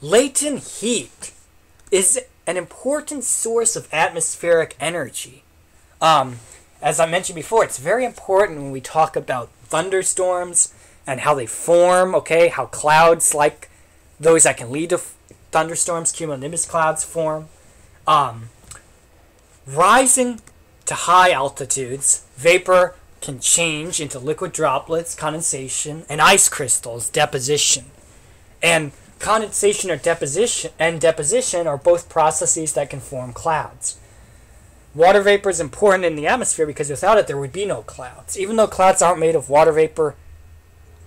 Latent heat is an important source of atmospheric energy. As I mentioned before, it's very important when we talk about thunderstorms and how they form, okay? How clouds like those that can lead to thunderstorms, cumulonimbus clouds form. Rising to high altitudes, vapor can change into liquid droplets, condensation, and ice crystals, deposition. And condensation or deposition are both processes that can form clouds. Water vapor is important in the atmosphere because without it there would be no clouds. Even though clouds aren't made of water vapor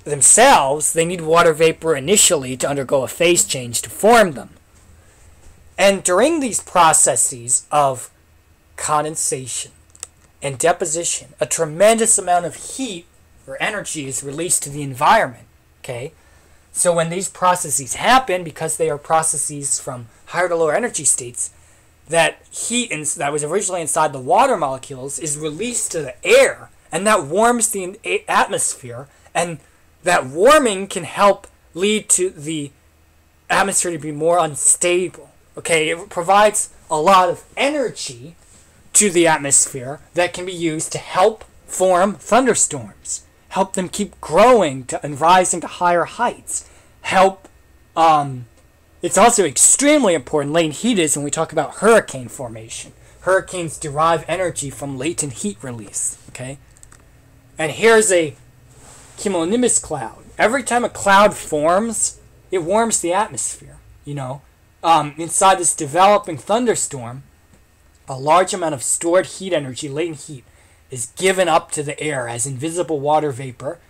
themselves, they need water vapor initially to undergo a phase change to form them. And during these processes of condensation and deposition, a tremendous amount of heat or energy is released to the environment. Okay? So when these processes happen, because they are processes from higher to lower energy states, that heat that was originally inside the water molecules is released to the air, and that warms the atmosphere, and that warming can help lead to the atmosphere to be more unstable. Okay, it provides a lot of energy to the atmosphere that can be used to help form thunderstorms, help them keep growing and rising to higher heights, it's also extremely important, latent heat is, when we talk about hurricane formation. Hurricanes derive energy from latent heat release, okay? And here's a cumulonimbus cloud. Every time a cloud forms, it warms the atmosphere, Inside this developing thunderstorm, a large amount of stored heat energy, latent heat, is given up to the air as invisible water vapor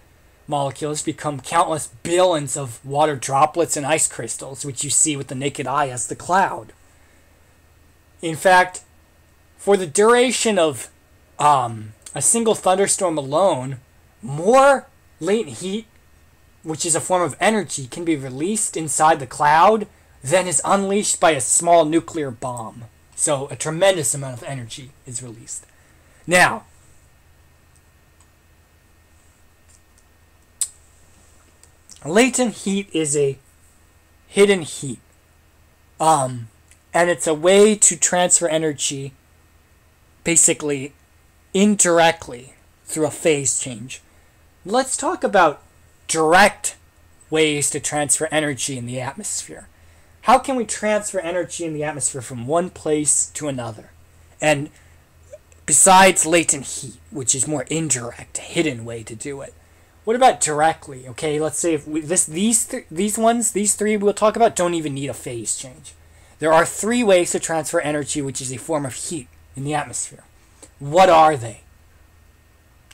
molecules become countless billions of water droplets and ice crystals, which you see with the naked eye as the cloud. In fact, for the duration of a single thunderstorm alone, more latent heat, which is a form of energy, can be released inside the cloud than is unleashed by a small nuclear bomb. So a tremendous amount of energy is released. Now, latent heat is a hidden heat. And it's a way to transfer energy basically indirectly through a phase change. Let's talk about direct ways to transfer energy in the atmosphere. How can we transfer energy in the atmosphere from one place to another? And besides latent heat, which is more indirect, hidden way to do it. What about directly? Okay, let's say if these three we'll talk about don't even need a phase change. There are three ways to transfer energy, which is a form of heat in the atmosphere. What are they?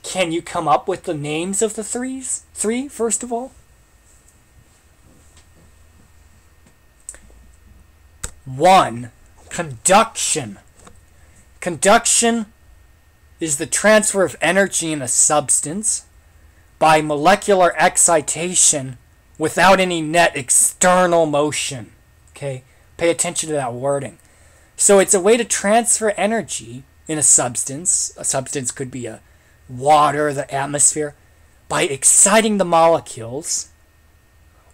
Can you come up with the names of the three, first of all? 1. Conduction. Conduction is the transfer of energy in a substance by molecular excitation without any net external motion. Okay? Pay attention to that wording. So it's a way to transfer energy in a substance. A substance could be a water, the atmosphere, by exciting the molecules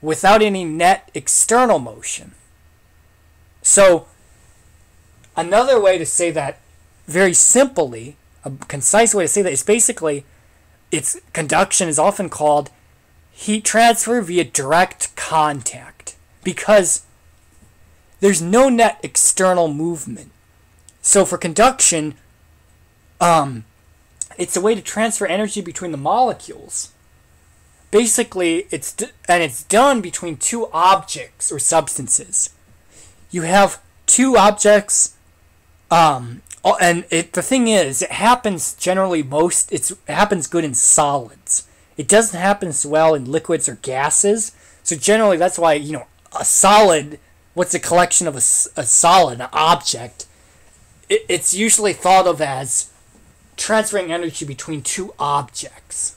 without any net external motion. So another way to say that very simply, a concise way to say that is basically its conduction is often called heat transfer via direct contact because there's no net external movement. So for conduction, it's a way to transfer energy between the molecules. Basically, it's done between two objects or substances. You have two objects, the thing is, it happens generally it happens good in solids. It doesn't happen as well in liquids or gases. So generally, that's why, a solid, what's a collection of a solid, an object, it's usually thought of as transferring energy between two objects.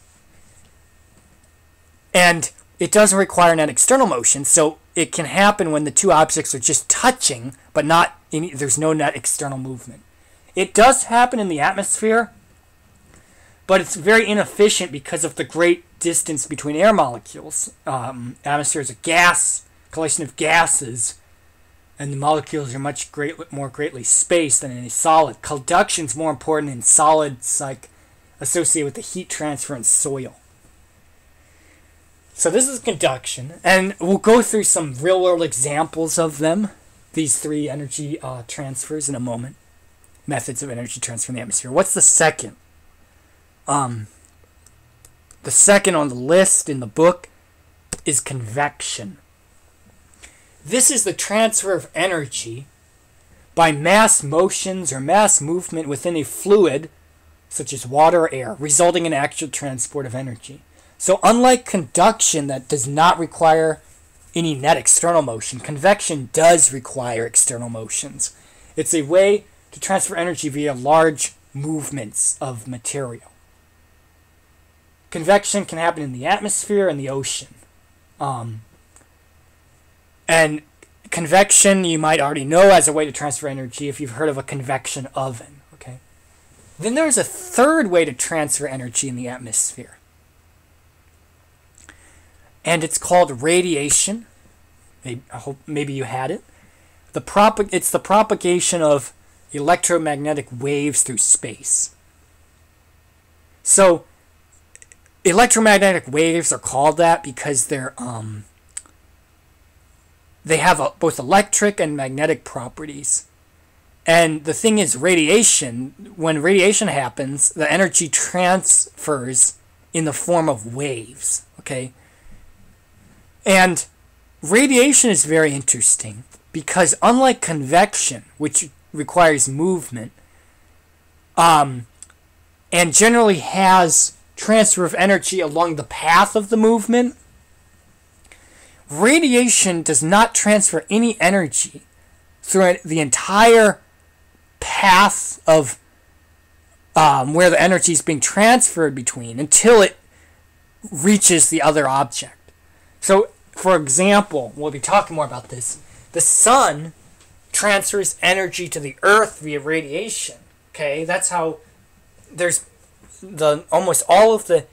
And it doesn't require net external motion, so it can happen when the two objects are just touching, but there's no net external movement. It does happen in the atmosphere, but it's very inefficient because of the great distance between air molecules. Atmosphere is a gas collection of gases, and the molecules are much more greatly spaced than in a solid. Conduction is more important in solids, like associated with the heat transfer in soil. So this is conduction, and we'll go through some real-world examples of them, these three energy transfers, in a moment. Methods of energy transfer in the atmosphere. What's the second? The second on the list in the book is convection. This is the transfer of energy by mass motions or mass movement within a fluid, such as water or air, resulting in actual transport of energy. So unlike conduction that does not require any net external motion, convection does require external motions. It's a way to transfer energy via large movements of material. Convection can happen in the atmosphere and the ocean. And convection you might already know as a way to transfer energy if you've heard of a convection oven. Okay. Then there's a third way to transfer energy in the atmosphere. And it's called radiation. I hope maybe you had it. It's the propagation of electromagnetic waves through space. So electromagnetic waves are called that because they have both electric and magnetic properties. And the thing is, radiation, when radiation happens, the energy transfers in the form of waves. Okay? And radiation is very interesting because unlike convection, which requires movement, and generally has transfer of energy along the path of the movement, radiation does not transfer any energy through the entire path of where the energy is being transferred between until it reaches the other object. So, for example, we'll be talking more about this. The sun transfers energy to the earth via radiation. Okay, that's how there's almost all of the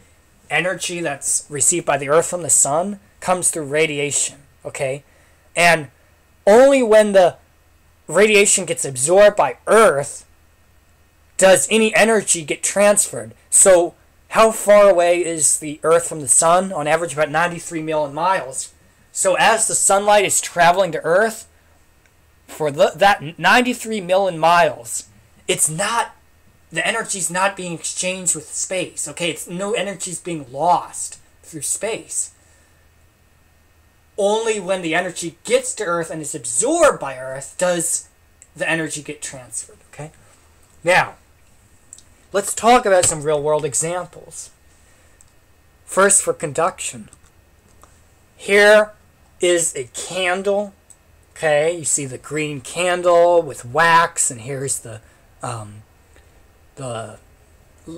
energy that's received by the earth from the sun comes through radiation. Okay, and only when the radiation gets absorbed by earth does any energy get transferred. So how far away is the earth from the sun? On average about 93 million miles. So as the sunlight is traveling to earth for that 93 million miles, the energy's not being exchanged with space. Okay, no energy's being lost through space. Only when the energy gets to earth and is absorbed by earth does the energy get transferred. Okay? Now, let's talk about some real-world examples. First, for conduction. Here is a candle. Okay, you see the green candle with wax, and here's the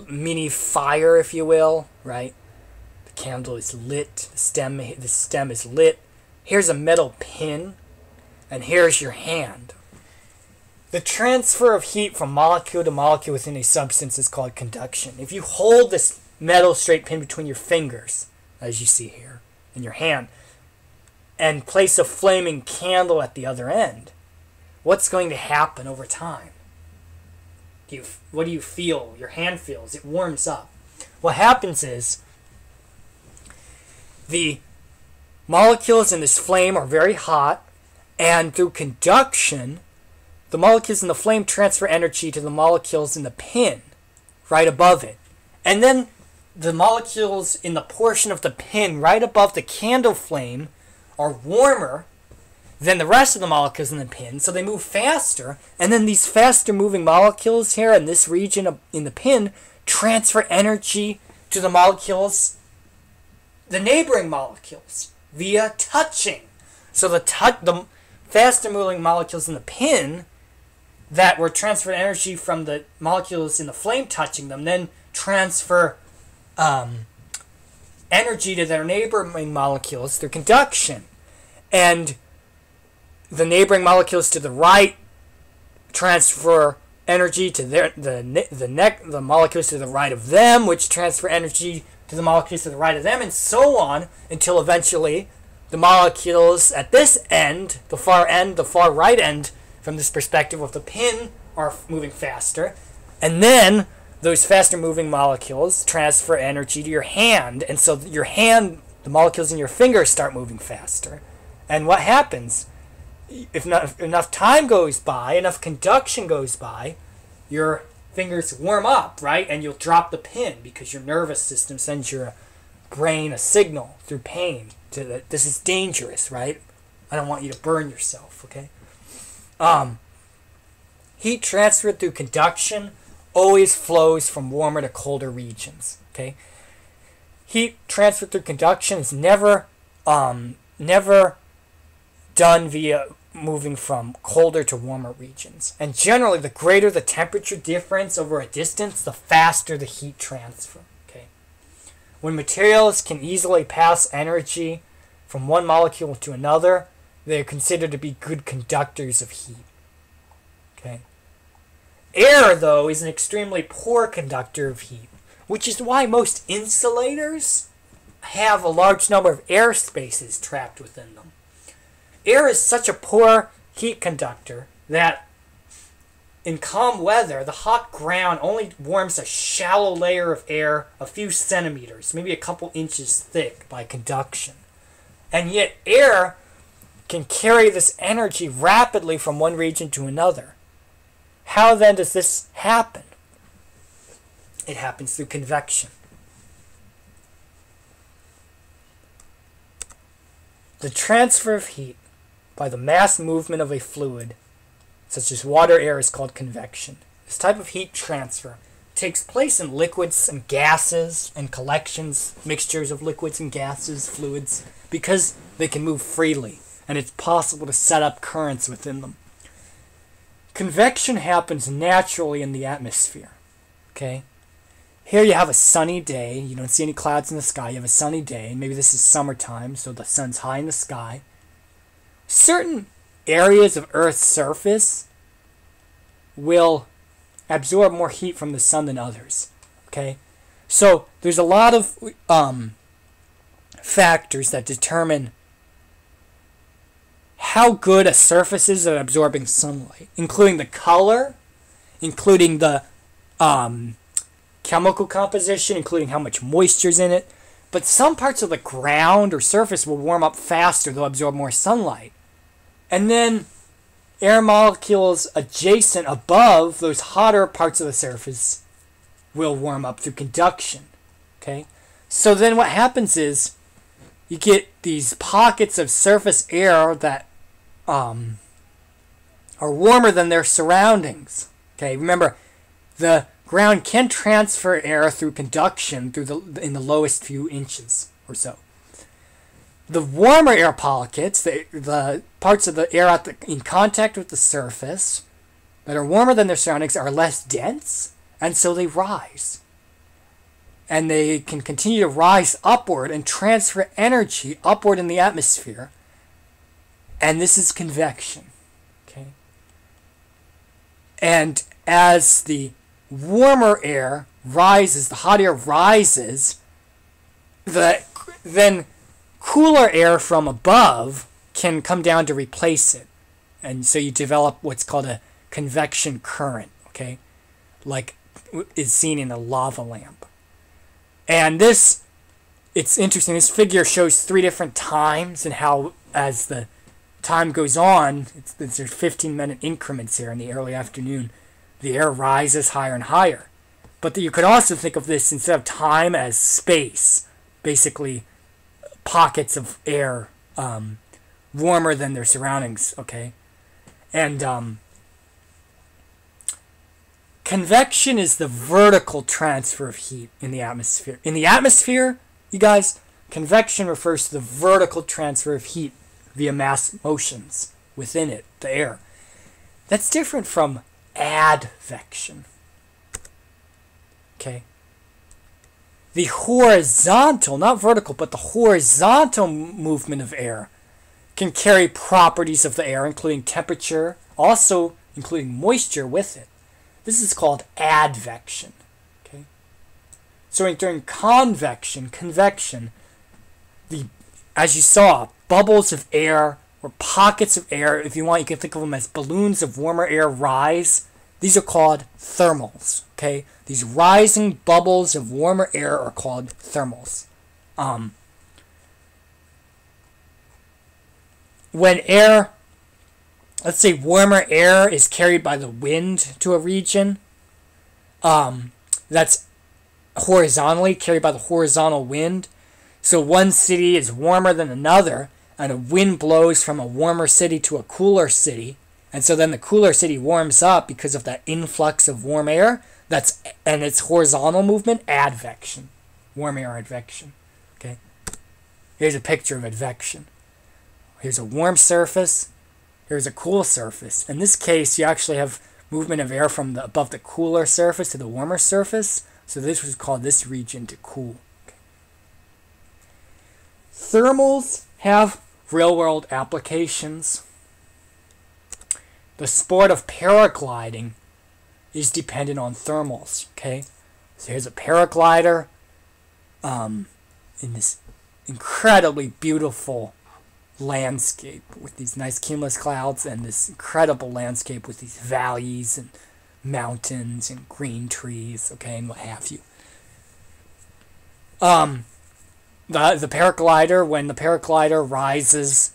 mini fire, if you will, right? The candle is lit. The stem is lit. Here's a metal pin, and here's your hand. The transfer of heat from molecule to molecule within a substance is called conduction. If you hold this metal straight pin between your fingers, as you see here, in your hand, and place a flaming candle at the other end, what's going to happen over time? What do you feel? Your hand feels. It warms up. What happens is the molecules in this flame are very hot, and through conduction, the molecules in the flame transfer energy to the molecules in the pin right above it. And then the molecules in the portion of the pin right above the candle flame are warmer than the rest of the molecules in the pin, so they move faster, and then these faster moving molecules here in this region in the pin transfer energy to the molecules, the neighboring molecules, via touching. So the faster moving molecules in the pin that were transferred energy from the molecules in the flame touching them then transfer energy to their neighboring molecules through conduction. And the neighboring molecules to the right transfer energy to the molecules to the right of them, which transfer energy to the molecules to the right of them, and so on until eventually the molecules at this end, the far right end, from this perspective of the pin, are moving faster. And then those faster moving molecules transfer energy to your hand. And so your hand, the molecules in your fingers start moving faster. And what happens? If enough time goes by, enough conduction goes by, your fingers warm up, right? And you'll drop the pin because your nervous system sends your brain a signal through pain to that this is dangerous, right? I don't want you to burn yourself, okay? Heat transfer through conduction always flows from warmer to colder regions, okay? Heat transfer through conduction is never done via moving from colder to warmer regions. And generally, the greater the temperature difference over a distance, the faster the heat transfer, okay? When materials can easily pass energy from one molecule to another, they are considered to be good conductors of heat, okay? Air, though, is an extremely poor conductor of heat, which is why most insulators have a large number of air spaces trapped within them. Air is such a poor heat conductor that in calm weather, the hot ground only warms a shallow layer of air a few centimeters, maybe a couple inches thick by conduction. And yet air can carry this energy rapidly from one region to another. How then does this happen? It happens through convection. The transfer of heat by the mass movement of a fluid, such as water air, is called convection. This type of heat transfer takes place in liquids and gases and collections, mixtures of liquids and gases, fluids, because they can move freely, and it's possible to set up currents within them. Convection happens naturally in the atmosphere, okay? Here you have a sunny day. You don't see any clouds in the sky. You have a sunny day. Maybe this is summertime, so the sun's high in the sky. Certain areas of Earth's surface will absorb more heat from the sun than others, okay? So there's a lot of factors that determine how good a surface is at absorbing sunlight, including the color, including the chemical composition, including how much moisture is in it. But some parts of the ground or surface will warm up faster. They'll absorb more sunlight. And then air molecules adjacent above those hotter parts of the surface will warm up through conduction. Okay? So then what happens is you get these pockets of surface air that are warmer than their surroundings. Okay? Remember, the ground can transfer air through conduction in the lowest few inches or so. The warmer air pockets, the parts of the air in contact with the surface that are warmer than their surroundings, are less dense, and so they rise. And they can continue to rise upward and transfer energy upward in the atmosphere. And this is convection. Okay? And as the warmer air rises, the hot air rises, then cooler air from above can come down to replace it. And so you develop what's called a convection current, okay? Like is seen in a lava lamp. And this, it's interesting, this figure shows 3 different times and how as the time goes on, there's 15-minute increments here in the early afternoon. The air rises higher and higher. But you could also think of this instead of time as space. Basically, pockets of air warmer than their surroundings, okay? And convection is the vertical transfer of heat in the atmosphere. In the atmosphere, you guys, convection refers to the vertical transfer of heat via mass motions within it, the air. That's different from advection. Okay? The horizontal, not vertical, but the horizontal movement of air can carry properties of the air, including temperature, also including moisture with it. This is called advection. Okay? So during convection, the as you saw, bubbles of air or pockets of air, if you want, you can think of them as balloons of warmer air rise. These are called thermals, okay? These rising bubbles of warmer air are called thermals. When air, let's say warmer air is carried by the wind to a region, that's horizontally, carried by the horizontal wind. So one city is warmer than another, and a wind blows from a warmer city to a cooler city, and so then the cooler city warms up because of that influx of warm air. And its horizontal movement, advection, warm air advection. Okay, here's a picture of advection. Here's a warm surface. Here's a cool surface. In this case, you actually have movement of air from above the cooler surface to the warmer surface. So this was called this region to cool. Okay. Thermals have real-world applications. The sport of paragliding is dependent on thermals. Okay, so here's a paraglider in this incredibly beautiful landscape with these nice cumulus clouds and this incredible landscape with these valleys and mountains and green trees, okay, and what have you. The paraglider, when the paraglider rises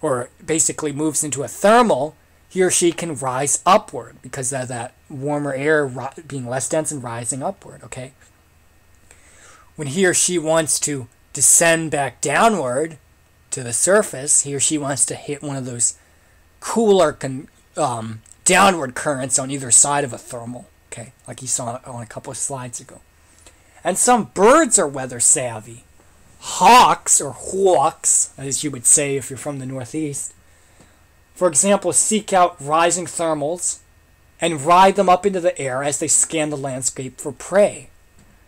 or basically moves into a thermal, he or she can rise upward because of that warmer air being less dense and rising upward, okay? When he or she wants to descend back downward to the surface, he or she wants to hit one of those cooler downward currents on either side of a thermal, okay, like you saw on a couple of slides ago. And some birds are weather savvy. Hawks, or hawks, as you would say if you're from the Northeast, for example, seek out rising thermals and ride them up into the air as they scan the landscape for prey.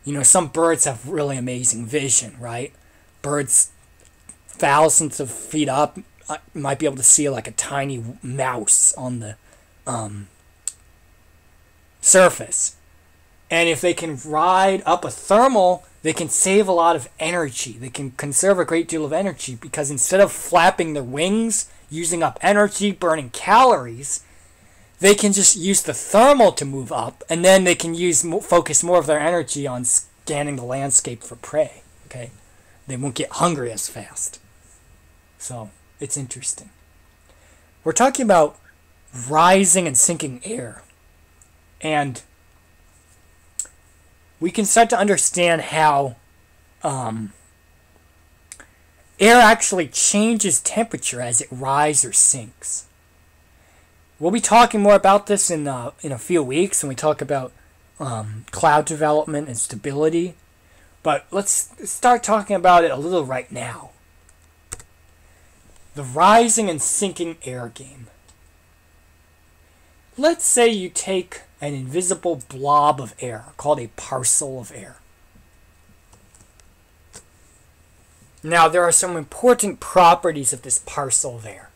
You know, some birds have really amazing vision, right? Birds thousands of feet up might be able to see like a tiny mouse on the surface. And if they can ride up a thermal, they can save a lot of energy. They can conserve a great deal of energy because instead of flapping their wings, using up energy, burning calories, they can just use the thermal to move up, and then they can focus more of their energy on scanning the landscape for prey. Okay, they won't get hungry as fast. So it's interesting. We're talking about rising and sinking air, and we can start to understand how air actually changes temperature as it rises or sinks. We'll be talking more about this in a few weeks when we talk about cloud development and stability. But let's start talking about it a little right now. The rising and sinking air game. Let's say you take an invisible blob of air called a parcel of air. Now, there are some important properties of this parcel of air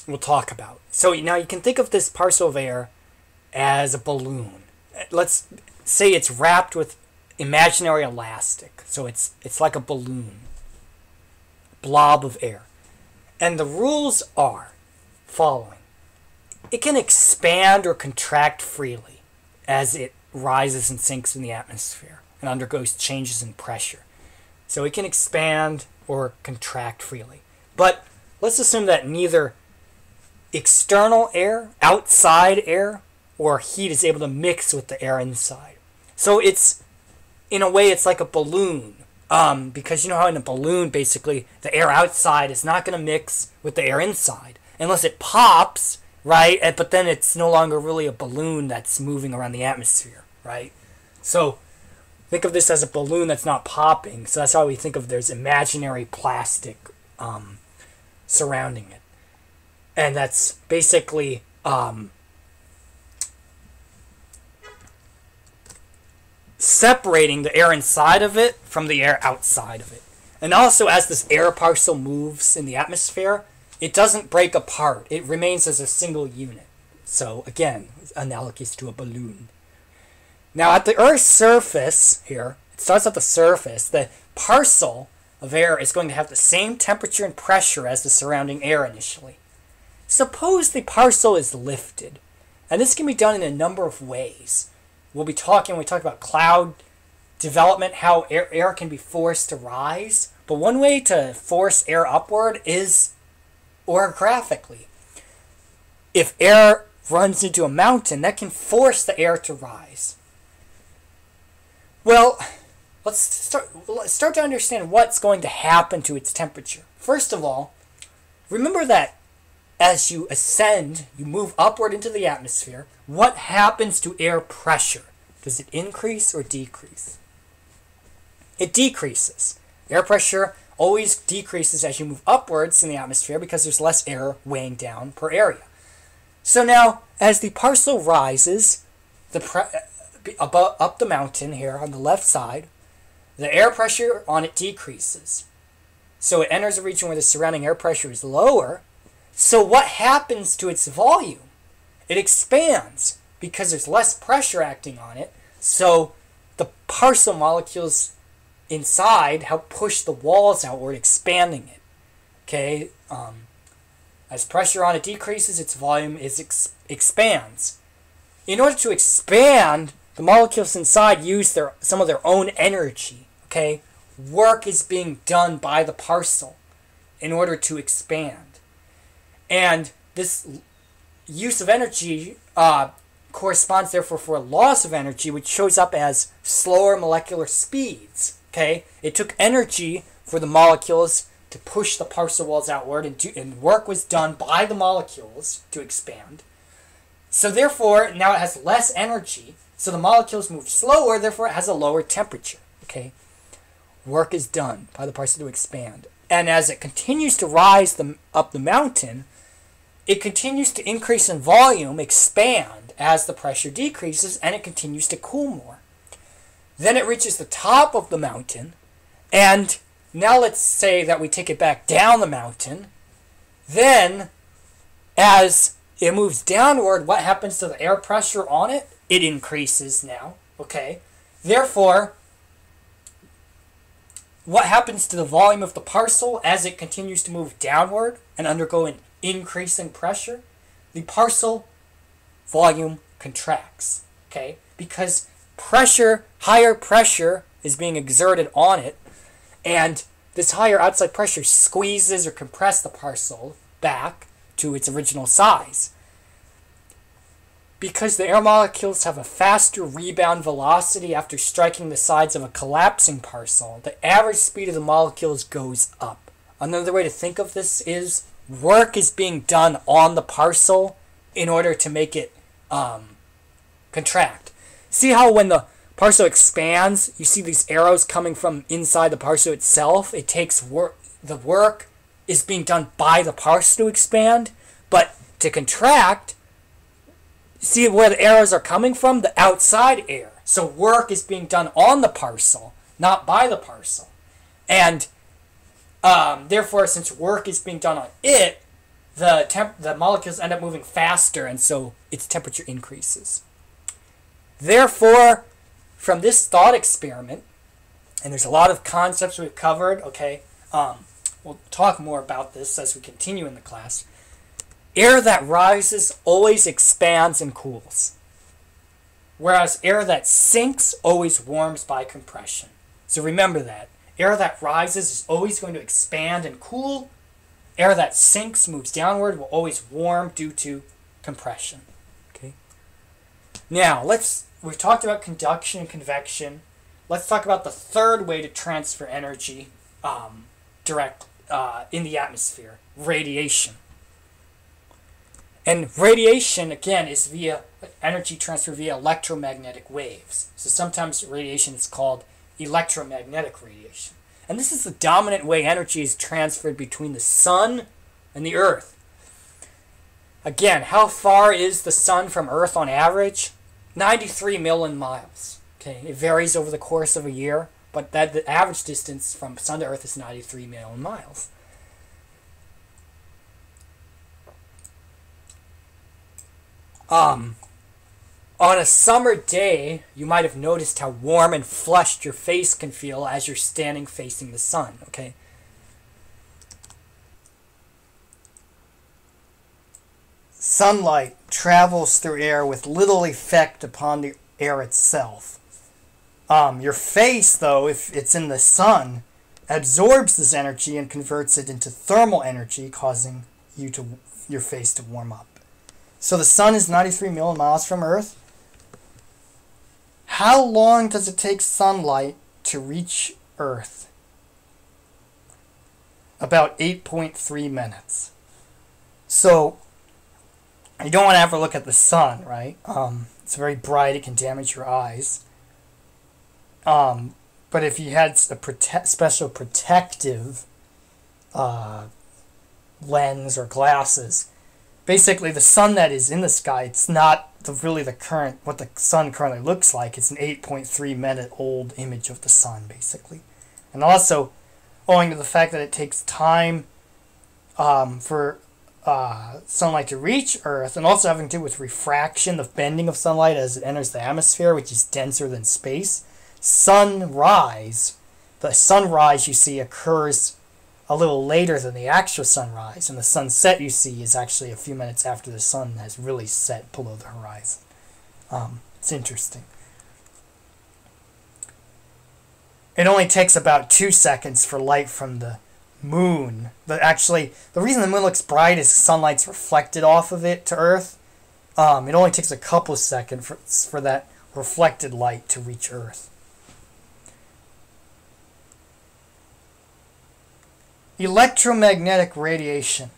we'll talk about. So now you can think of this parcel of air as a balloon. Let's say it's wrapped with imaginary elastic. So it's like a balloon, blob of air. And the rules are following. It can expand or contract freely as it rises and sinks in the atmosphere and undergoes changes in pressure. So it can expand or contract freely. But let's assume that neither external air, outside air, or heat is able to mix with the air inside. So it's, in a way, it's like a balloon. Because you know how in a balloon, basically, the air outside is not going to mix with the air inside. Unless it pops, right? But then it's no longer really a balloon that's moving around the atmosphere, right? So think of this as a balloon that's not popping. So that's how we think of there's imaginary plastic surrounding it. And that's basically separating the air inside of it from the air outside of it. And also, as this air parcel moves in the atmosphere, it doesn't break apart. It remains as a single unit. So again, analogous to a balloon. Now at the Earth's surface here, it starts at the surface, the parcel of air is going to have the same temperature and pressure as the surrounding air initially. Suppose the parcel is lifted, and this can be done in a number of ways. We'll be talking, when we talk about cloud development, how air can be forced to rise. But one way to force air upward is orographically. If air runs into a mountain, that can force the air to rise. Well, let's start to understand what's going to happen to its temperature. First of all, remember that as you ascend, you move upward into the atmosphere, what happens to air pressure? Does it increase or decrease? It decreases. Air pressure always decreases as you move upwards in the atmosphere because there's less air weighing down per area. So now, as the parcel rises up the mountain here on the left side, the air pressure on it decreases. So it enters a region where the surrounding air pressure is lower. So what happens to its volume? It expands because there's less pressure acting on it. So the parcel molecules inside help push the walls outward, expanding it. Okay, as pressure on it decreases, its volume expands. In order to expand, the molecules inside use some of their own energy. Okay, work is being done by the parcel in order to expand. And this use of energy corresponds, therefore, for a loss of energy, which shows up as slower molecular speeds. Okay, it took energy for the molecules to push the parcel walls outward, and work was done by the molecules to expand. So therefore, now it has less energy, so the molecules move slower, therefore it has a lower temperature. Okay, work is done by the parcel to expand. And as it continues to rise up the mountain, it continues to increase in volume, expand, as the pressure decreases, and it continues to cool more. Then it reaches the top of the mountain, and now let's say that we take it back down the mountain. Then, as it moves downward, what happens to the air pressure on it? It increases now, okay? Therefore, what happens to the volume of the parcel as it continues to move downward and undergo an increase in pressure? The parcel volume contracts, okay? Because higher pressure is being exerted on it, and this higher outside pressure squeezes or compresses the parcel back to its original size. Because the air molecules have a faster rebound velocity after striking the sides of a collapsing parcel, the average speed of the molecules goes up. Another way to think of this is work is being done on the parcel in order to make it contract. See how when the parcel expands, you see these arrows coming from inside the parcel itself? It takes work. The work is being done by the parcel to expand, but to contract, see where the arrows are coming from? The outside air. So work is being done on the parcel, not by the parcel. And therefore, since work is being done on it, the molecules end up moving faster, and so its temperature increases. Therefore, from this thought experiment, and there's a lot of concepts we've covered, okay, we'll talk more about this as we continue in the class. Air that rises always expands and cools, whereas air that sinks always warms by compression. So remember that. Air that rises is always going to expand and cool. Air that sinks, moves downward, will always warm due to compression. Okay. Now, we've talked about conduction and convection. Let's talk about the third way to transfer energy in the atmosphere, radiation. And radiation, again, is via energy transfer via electromagnetic waves. So sometimes radiation is called electromagnetic radiation. And this is the dominant way energy is transferred between the sun and the earth. Again, how far is the sun from earth on average? 93 million miles. Okay, it varies over the course of a year, but the average distance from sun to earth is 93 million miles. On a summer day, you might have noticed how warm and flushed your face can feel as you're standing facing the sun, okay? Sunlight travels through air with little effect upon the air itself. Your face, though, if it's in the sun, absorbs this energy and converts it into thermal energy, causing your face to warm up. So the sun is 93 million miles from Earth. How long does it take sunlight to reach Earth? About 8.3 minutes. So you don't want to ever look at the sun, right? It's very bright. It can damage your eyes. But if you had a special protective lens or glasses, basically the sun that is in the sky, it's not what the sun currently looks like. It's an 8.3 minute old image of the sun, basically. And also, owing to the fact that it takes time for sunlight to reach Earth, and also having to do with refraction, the bending of sunlight as it enters the atmosphere, which is denser than space. The sunrise you see occurs a little later than the actual sunrise, and the sunset you see is actually a few minutes after the sun has really set below the horizon. It's interesting. It only takes about 2 seconds for light from the moon. The reason the moon looks bright is sunlight's reflected off of it to Earth. It only takes a couple seconds for that reflected light to reach Earth. Electromagnetic radiation.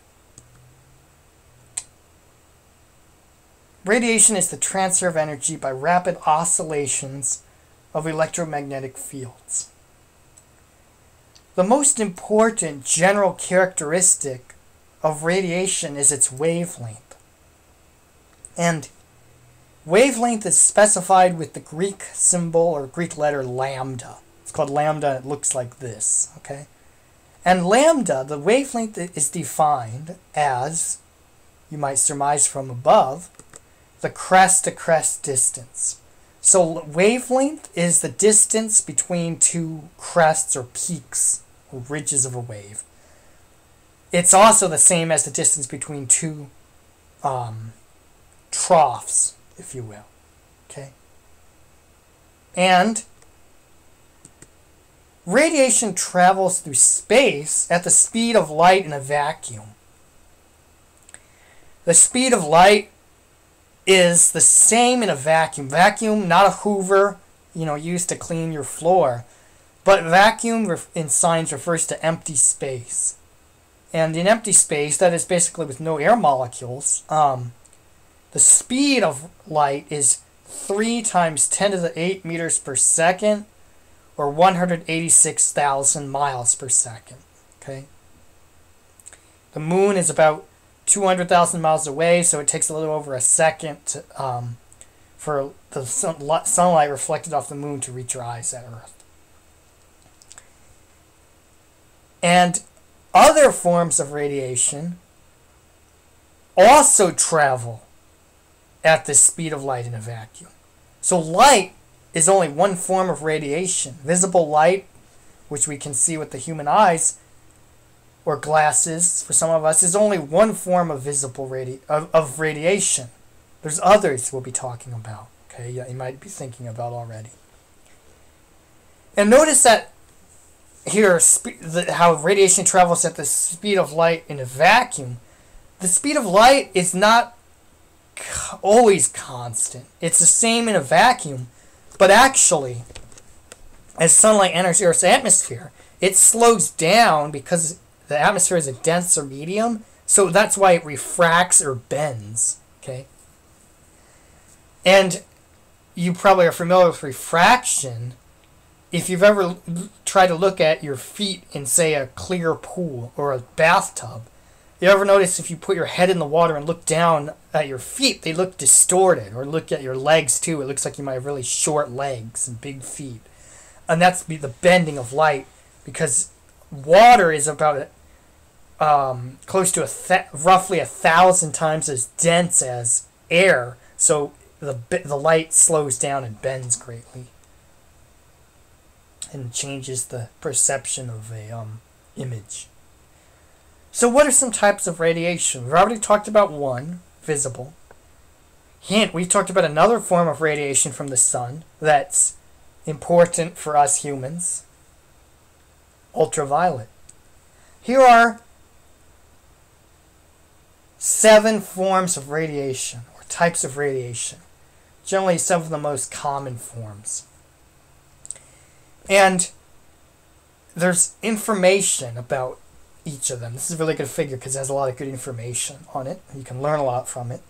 Radiation is the transfer of energy by rapid oscillations of electromagnetic fields. The most important general characteristic of radiation is its wavelength. And wavelength is specified with the Greek symbol or Greek letter lambda. It's called lambda. It looks like this, okay? And lambda, the wavelength is defined as, you might surmise from above, the crest-to-crest distance. So wavelength is the distance between two crests or peaks or ridges of a wave. It's also the same as the distance between two troughs, if you will. Okay? And radiation travels through space at the speed of light in a vacuum. The speed of light is the same in a vacuum. Vacuum, not a Hoover, used to clean your floor. But vacuum in science refers to empty space. And in empty space, that is basically with no air molecules, the speed of light is 3 times 10 to the 8 meters per second, or 186,000 miles per second. Okay? The moon is about 200,000 miles away, so it takes a little over a second for the sunlight reflected off the moon to reach your eyes at Earth. And other forms of radiation also travel at the speed of light in a vacuum. So light is only one form of radiation. Visible light, which we can see with the human eyes, or glasses for some of us, is only one form of visible radiation. There's others we'll be talking about. Okay, you might be thinking about already. And notice that here, how radiation travels at the speed of light in a vacuum. The speed of light is not always constant. It's the same in a vacuum, but actually, as sunlight enters Earth's atmosphere, it slows down because the atmosphere is a denser medium, so that's why it refracts or bends. Okay? And you probably are familiar with refraction. If you've ever tried to look at your feet in, say, a clear pool or a bathtub, you ever notice if you put your head in the water and look down at your feet, they look distorted? Or look at your legs, too. It looks like you might have really short legs and big feet. And that's the bending of light, because water is about close to roughly 1,000 times as dense as air. So the light slows down and bends greatly, and changes the perception of a image. So what are some types of radiation? We've already talked about one, visible. Hint, we talked about another form of radiation from the sun that's important for us humans. Ultraviolet. Here are 7 forms of radiation, or types of radiation. Generally some of the most common forms. And there's information about each of them. This is a really good figure because it has a lot of good information on it. You can learn a lot from it.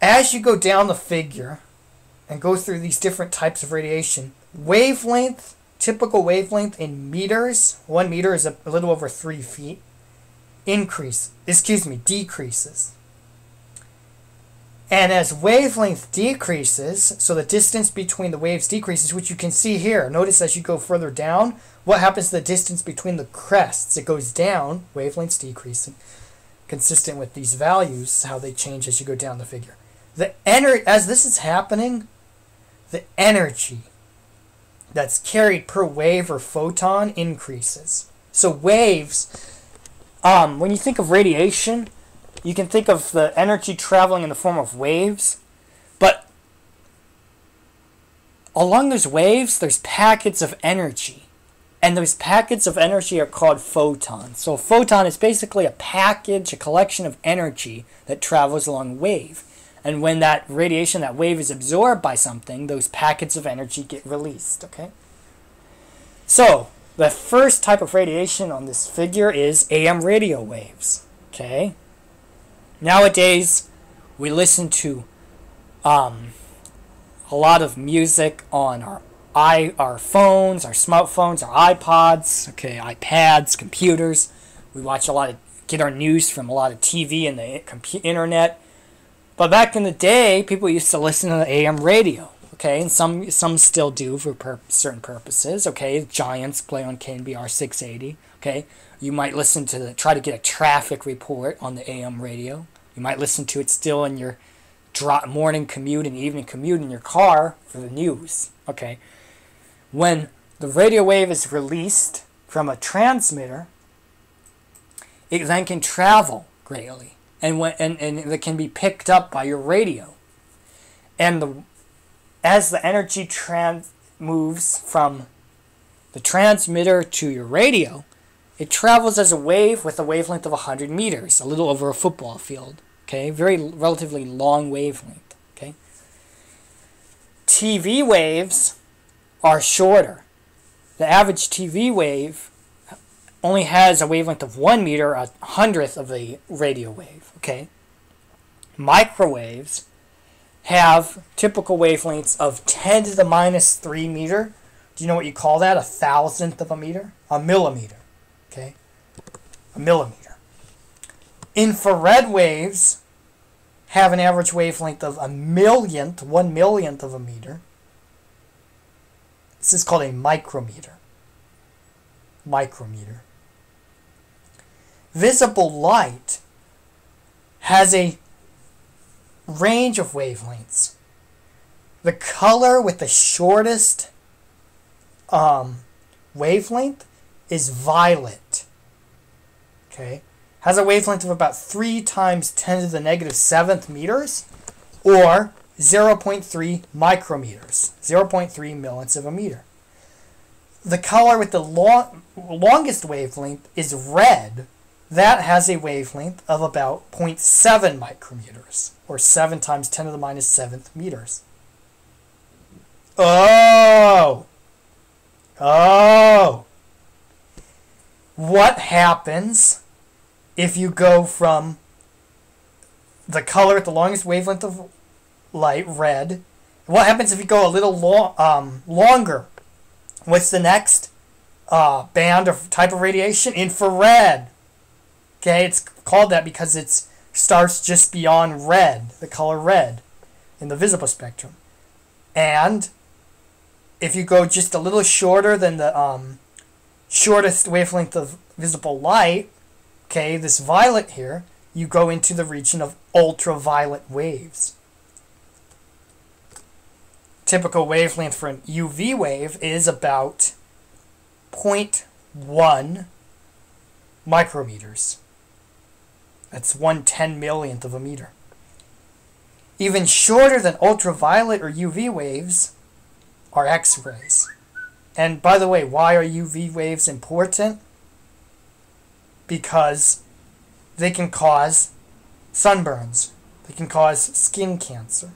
As you go down the figure and go through these different types of radiation, wavelength, typical wavelength in meters, 1 meter is a little over 3 feet, decreases. And as wavelength decreases, so the distance between the waves decreases, which you can see here. Notice as you go further down, what happens to the distance between the crests? It goes down, wavelengths decreasing, consistent with these values, how they change as you go down the figure. As this is happening, the energy that's carried per wave or photon increases. So waves, when you think of radiation, you can think of the energy traveling in the form of waves, but along those waves, there's packets of energy. And those packets of energy are called photons. So a photon is basically a package, a collection of energy that travels along a wave. And when that radiation, that wave is absorbed by something, those packets of energy get released, okay? So, the first type of radiation on this figure is AM radio waves, okay? Nowadays, we listen to a lot of music on our phones, our smartphones, our iPods, okay, iPads, computers. We watch get our news from a lot of TV and the internet. But back in the day, people used to listen to the AM radio, okay, and some still do for certain purposes, okay. Giants play on KNBR 680, okay. You might listen to try to get a traffic report on the AM radio. You might listen to it still in your morning commute and evening commute in your car for the news, okay. When the radio wave is released from a transmitter, it then can travel greatly. And it can be picked up by your radio. And as the energy moves from the transmitter to your radio, it travels as a wave with a wavelength of 100 meters, a little over a football field. Okay, relatively long wavelength. Okay, TV waves are shorter. The average TV wave only has a wavelength of 1 meter, a hundredth of a radio wave, okay? Microwaves have typical wavelengths of 10 to the minus 3 meter. Do you know what you call that? 1,000th of a meter? A millimeter, okay? A millimeter. Infrared waves have an average wavelength of 1,000,000th of a meter. This is called a micrometer. Micrometer. Visible light has a range of wavelengths. The color with the shortest wavelength is violet. Okay, has a wavelength of about 3 times 10 to the negative 7th meters, or 0.3 micrometers, 0.3 millionths of a meter. The color with the longest wavelength is red. That has a wavelength of about 0.7 micrometers, or 7 times 10 to the minus 7th meters. Oh! What happens if you go from the color with the longest wavelength of light, red? What happens if you go a little longer? What's the next band or type of radiation? Infrared. Okay, it's called that because it starts just beyond red, the color red, in the visible spectrum. And if you go just a little shorter than the shortest wavelength of visible light, okay, this violet here, you go into the region of ultraviolet waves. Typical wavelength for an UV wave is about 0.1 micrometers. That's 1/10,000,000th of a meter. Even shorter than ultraviolet or UV waves are X-rays. And by the way, why are UV waves important? Because they can cause sunburns. They can cause skin cancer.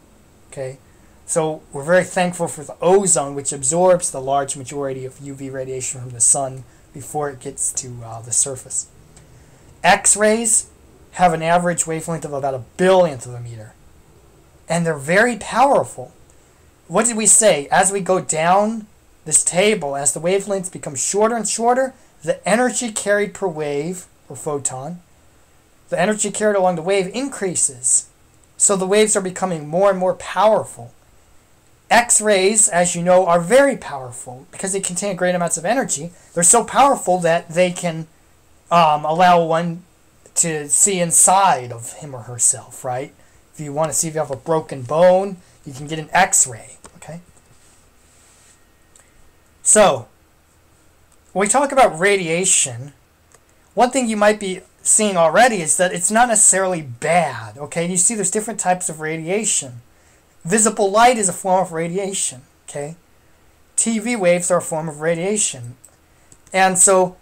Okay? So we're very thankful for the ozone, which absorbs the large majority of UV radiation from the sun before it gets to the surface. X-rays have an average wavelength of about 1/1000,000th of a meter. And they're very powerful. What did we say? As we go down this table, as the wavelengths become shorter and shorter, the energy carried per wave, or photon, the energy carried along the wave increases. So the waves are becoming more and more powerful. X-rays, as you know, are very powerful because they contain great amounts of energy. They're so powerful that they can allow one to see inside of him or herself, right? If you want to see if you have a broken bone, you can get an X-ray, okay? So, when we talk about radiation, one thing you might be seeing already is that it's not necessarily bad, okay? You see there's different types of radiation. Visible light is a form of radiation, okay? TV waves are a form of radiation. And so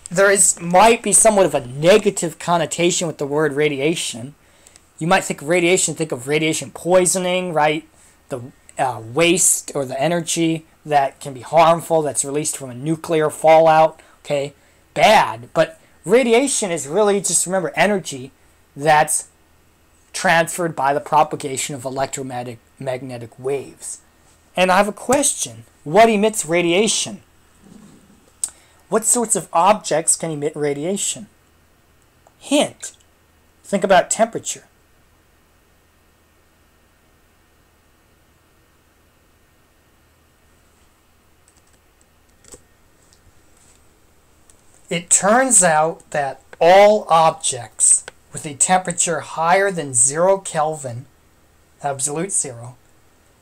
there might be somewhat of a negative connotation with the word radiation. You might think of radiation, think of radiation poisoning, right? The waste or the energy that can be harmful that's released from a nuclear fallout, okay? Bad. But radiation is really, just remember, energy that's transferred by the propagation of electromagnetic waves. And I have a question. What emits radiation? What sorts of objects can emit radiation? Hint. Think about temperature. It turns out that all objects with a temperature higher than 0 Kelvin, absolute zero,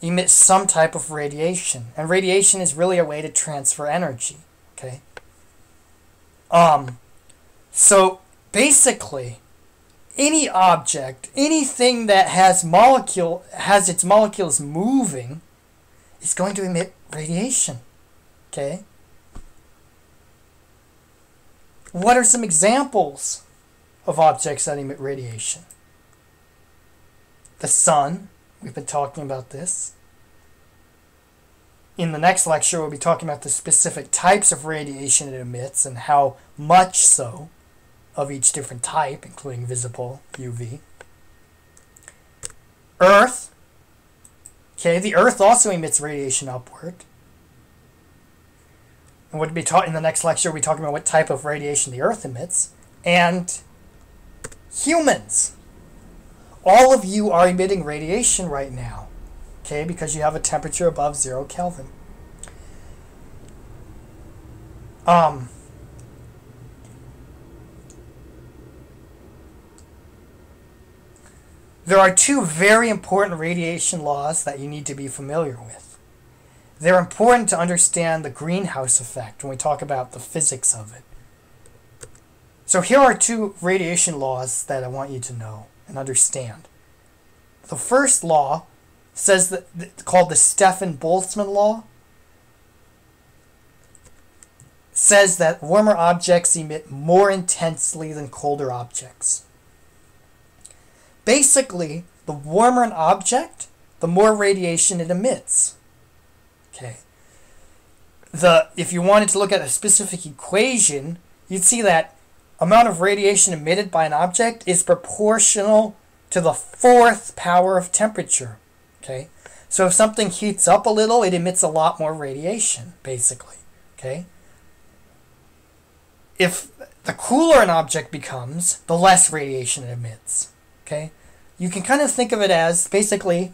emit some type of radiation. And radiation is really a way to transfer energy. Okay? So basically, any object, anything that has its molecules moving, is going to emit radiation. Okay? What are some examples of objects that emit radiation? The sun. We've been talking about this. In the next lecture, we'll be talking about the specific types of radiation it emits and how much so of each different type, including visible, UV. Earth. Okay, the Earth also emits radiation upward. And we'll be in the next lecture, we'll be talking about what type of radiation the Earth emits. And humans. All of you are emitting radiation right now. Okay, because you have a temperature above 0 Kelvin. There are two very important radiation laws that you need to be familiar with. They're important to understand the greenhouse effect when we talk about the physics of it. So here are two radiation laws that I want you to know and understand. The first law says that, called the Stefan-Boltzmann law, says that warmer objects emit more intensely than colder objects. Basically, the warmer an object, the more radiation it emits. Okay. If you wanted to look at a specific equation, you'd see that amount of radiation emitted by an object is proportional to the 4th power of temperature. Okay? So if something heats up a little, it emits a lot more radiation, basically. Okay? If the cooler an object becomes, the less radiation it emits. Okay? You can kind of think of it as basically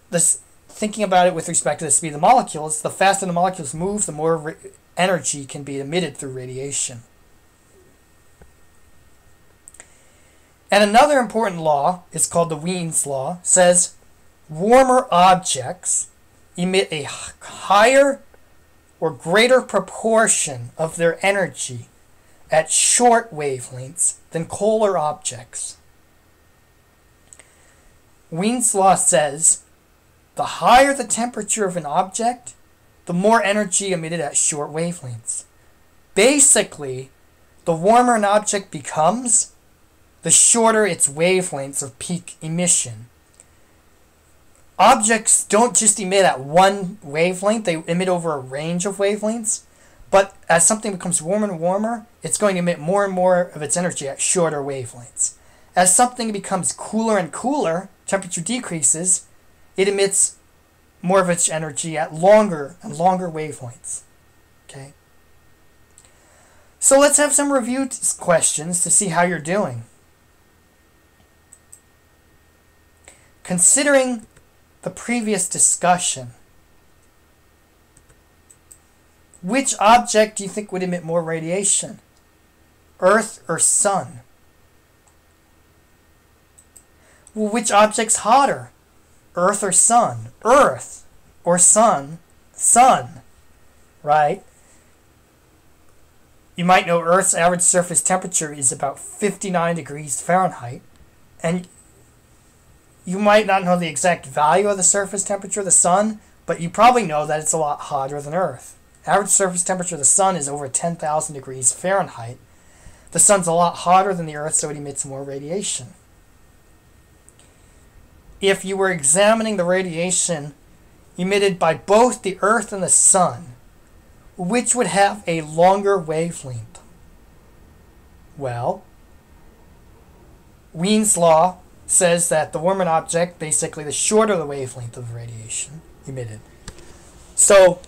this. Thinking about it with respect to the speed of the molecules, the faster the molecules move, the more energy can be emitted through radiation. And another important law is called the Wien's law, says warmer objects emit a higher or greater proportion of their energy at short wavelengths than colder objects. Wien's law says the higher the temperature of an object, the more energy emitted at short wavelengths. Basically, the warmer an object becomes, the shorter its wavelengths of peak emission. Objects don't just emit at one wavelength, they emit over a range of wavelengths. But as something becomes warmer and warmer, it's going to emit more and more of its energy at shorter wavelengths. As something becomes cooler and cooler, temperature decreases, it emits more of its energy at longer and longer wavelengths. Okay? So let's have some review questions to see how you're doing. Considering the previous discussion, which object do you think would emit more radiation? Earth or Sun? Well, which object's hotter? Earth or Sun? Earth or Sun? Sun, right? You might know Earth's average surface temperature is about 59 degrees Fahrenheit, and you might not know the exact value of the surface temperature of the Sun, but you probably know that it's a lot hotter than Earth. Average surface temperature of the Sun is over 10,000 degrees Fahrenheit. The Sun's a lot hotter than the Earth, so it emits more radiation. If you were examining the radiation emitted by both the Earth and the Sun, which would have a longer wavelength? Well, Wien's law says that the warmer an object, basically the shorter the wavelength of radiation emitted. So,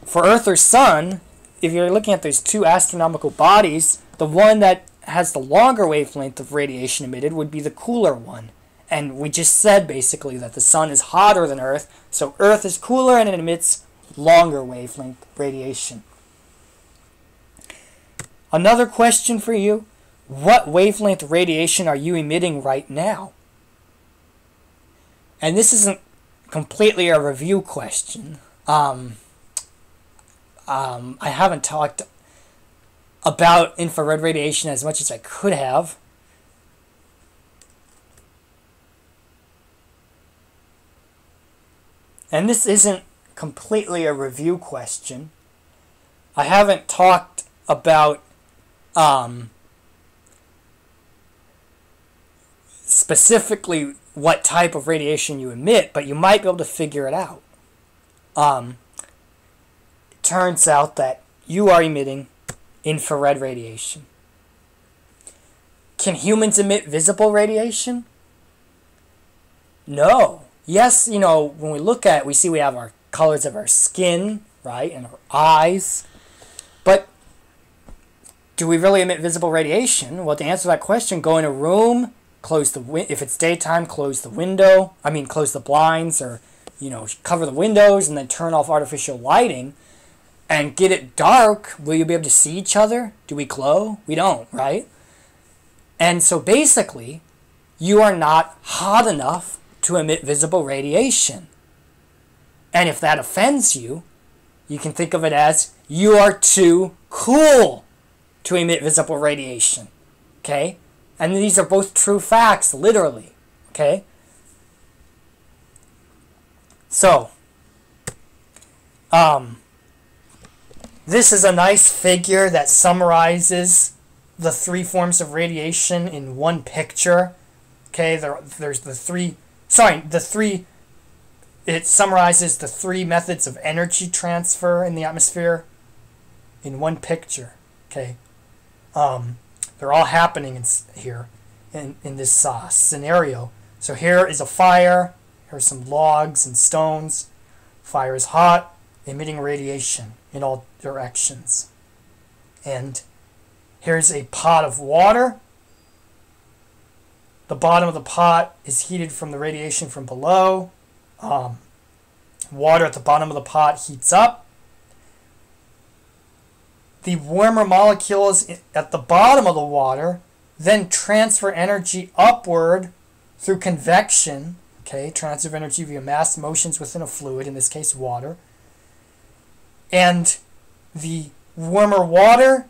for Earth or Sun, if you're looking at those two astronomical bodies, the one that has the longer wavelength of radiation emitted would be the cooler one. And we just said basically that the Sun is hotter than Earth, so Earth is cooler and it emits longer wavelength radiation. Another question for you: what wavelength radiation are you emitting right now? And this isn't completely a review question. I haven't talked about infrared radiation as much as I could have. And this isn't completely a review question. I haven't talked about specifically what type of radiation you emit, but you might be able to figure it out. It turns out that you are emitting infrared radiation. Can humans emit visible radiation? No. Yes, you know, when we look at it, we see we have our colors of our skin, right, and our eyes. But do we really emit visible radiation? Well, to answer that question, go in a room, close the if it's daytime, close the window. Close the blinds, or cover the windows, and then turn off artificial lighting, and get it dark. Will you be able to see each other? Do we glow? We don't, right? And so basically, you are not hot enough to emit visible radiation. And if that offends you, you can think of it as you are too cool to emit visible radiation. Okay? And these are both true facts, literally. Okay? So, this is a nice figure that summarizes the three forms of radiation in one picture. Okay, there's the three. It summarizes the three methods of energy transfer in the atmosphere in one picture. Okay, they're all happening here in this scenario. So here is a fire. Here are some logs and stones. Fire is hot, emitting radiation in all directions. And here's a pot of water. The bottom of the pot is heated from the radiation from below. Water at the bottom of the pot heats up. The warmer molecules at the bottom of the water then transfer energy upward through convection. Okay, transfer of energy via mass motions within a fluid, in this case water. And the warmer water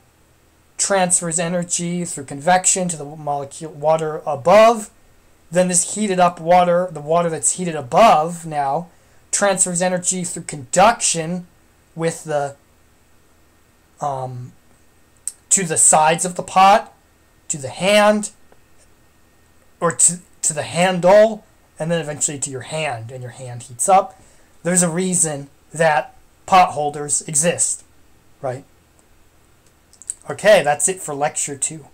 transfers energy through convection to the molecule water above. Then this heated up water, the water that's heated above now, transfers energy through conduction with the to the sides of the pot, to the hand, or to the handle, and then eventually to your hand, and your hand heats up. There's a reason that pot holders exist, right? Okay, that's it for lecture 2.